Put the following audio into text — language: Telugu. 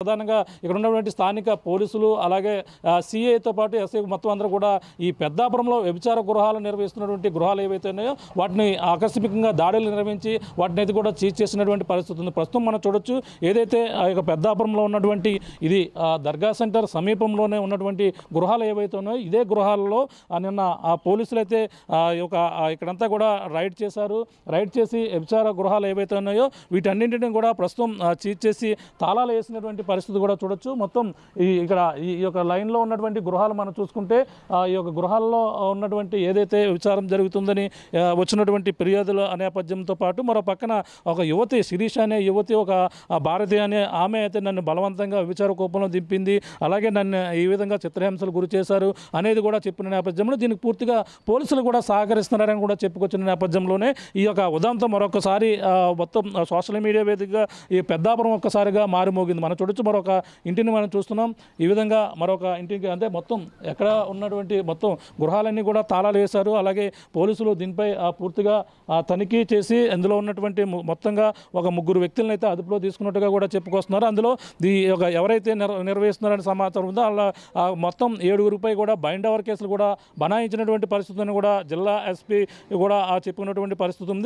ప్రధానంగా ఇక్కడ ఉన్నటువంటి స్థానిక పోలీసులు అలాగే సిఐతో పాటు ఎస్ఐ మొత్తం అందరూ కూడా ఈ పెద్దాపురంలో వ్యభిచార గృహాలు నిర్వహిస్తున్నటువంటి గృహాలు ఏవైతే ఉన్నాయో వాటిని ఆకస్మికంగా దాడులు నిర్వహించి వాటిని అయితే కూడా సీజ్ చేసినటువంటి పరిస్థితి ఉంది. ప్రస్తుతం మనం చూడొచ్చు ఏదైతే ఆ యొక్క పెద్దాపురంలో ఉన్నటువంటి ఇది దర్గా సెంటర్ సమీపంలోనే ఉన్నటువంటి గృహాలు ఏవైతే ఉన్నాయో ఇదే గృహాలలో నిన్న ఆ పోలీసులు అయితే ఇక్కడంతా కూడా రైడ్ చేశారు. రైడ్ చేసి వ్యభిచార గృహాలు ఏవైతే ఉన్నాయో వీటన్నింటినీ కూడా ప్రస్తుతం సీజ్ చేసి తాళాలు వేసినటువంటి పరిస్థితి కూడా చూడొచ్చు. మొత్తం ఇక్కడ ఈ యొక్క లైన్లో ఉన్నటువంటి గృహాలు మనం చూసుకుంటే ఈ యొక్క గృహాల్లో ఉన్నటువంటి ఏదైతే విచారం జరుగుతుందని వచ్చినటువంటి ఫిర్యాదుల నేపథ్యంతో పాటు మరో పక్కన ఒక యువతి శిరీష అనే యువతి ఒక భారతి అనే ఆమె అయితే నన్ను బలవంతంగా విచార కోపంలో దింపింది, అలాగే నన్ను ఈ విధంగా చిత్రహింసలు గురి చేశారు అనేది కూడా చెప్పిన నేపథ్యంలో దీనికి పూర్తిగా పోలీసులు కూడా సహకరిస్తున్నారని కూడా చెప్పుకొచ్చిన నేపథ్యంలోనే ఈ యొక్క ఉదంతం మరొకసారి మొత్తం సోషల్ మీడియా వేదికగా ఈ పెద్దాపురం ఒక్కసారిగా మారుమోగింది. మనం చూడొచ్చు మరొక ఇంటిని మనం చూస్తున్నాం. ఈ విధంగా మరొక ఇంటికి అంటే మొత్తం ఎక్కడ ఉన్నటువంటి మొత్తం గృహాలన్నీ కూడా తాళాలు వేశారు. అలాగే పోలీసులు దీనిపై పూర్తిగా తనిఖీ చేసి అందులో ఉన్నటువంటి మొత్తంగా ఒక 3 వ్యక్తులను అయితే అదుపులో తీసుకున్నట్టుగా కూడా చెప్పుకొస్తున్నారు. అందులో ఎవరైతే నిర్వహిస్తున్నారని సమాచారం ఉందో అలా మొత్తం 7గురిపై కూడా బైండ్ ఓవర్ కేసులు కూడా బనాయించినటువంటి పరిస్థితిని కూడా జిల్లా ఎస్పీ కూడా చెప్పుకున్నటువంటి పరిస్థితి ఉంది.